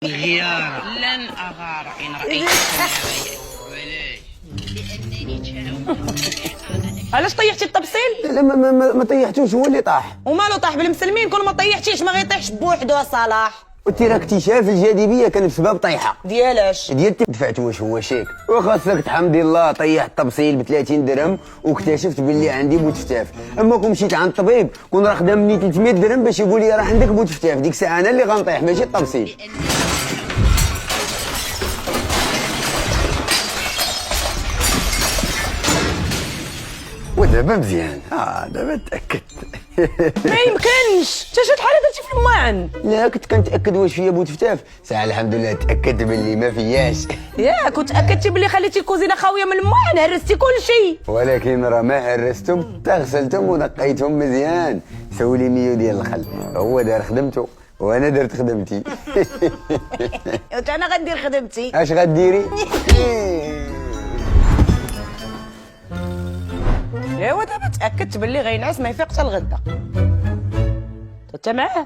غيار لن أغار إن رأيت غيري. وعلاش؟ لأنني تلوث. علاش طيحتي الطبسيل؟ لا ما طيحتوش، هو اللي طاح. ومالو طاح بالمسلمين، كل ما طيحتيش ما غيطيحش بوحدو صلاح. قلت راه اكتشاف الجاذبيه كان بسبب طيحه ديالاش؟ ديال دفعت واش هو شيك، وخاصك تحمد الله طيح الطبسيل ب 30 درهم واكتشفت باللي عندي بوتفتاف. اما كون مشيت عند الطبيب كون راه خدامني 300 درهم باش يقول لي راه عندك بوتفتاف، ديك الساعه انا اللي غنطيح ماشي الطبسيل. ودابا مزيان، دابا تاكدت. ما يمكنش، انت شحال حاجه درتي في الماعن؟ لا كنت كنتاكد واش فيا بوتفتاف، ساعه الحمد لله تاكدت باللي ما فياش. ياك كنت اكدتي بلي خليتي الكوزينه خاويه من الماعن، هرستي كل شيء. ولكن راه ما هرستهم حتى غسلتهم ونقيتهم مزيان، سولي ميو ديال الخل، هو دار خدمته وانا درت خدمتي. انا غندير خدمتي. اش غديري؟ ايوا دابا تاكدت بلي غينعس ما يفيق حتى الغدا. انت معاه؟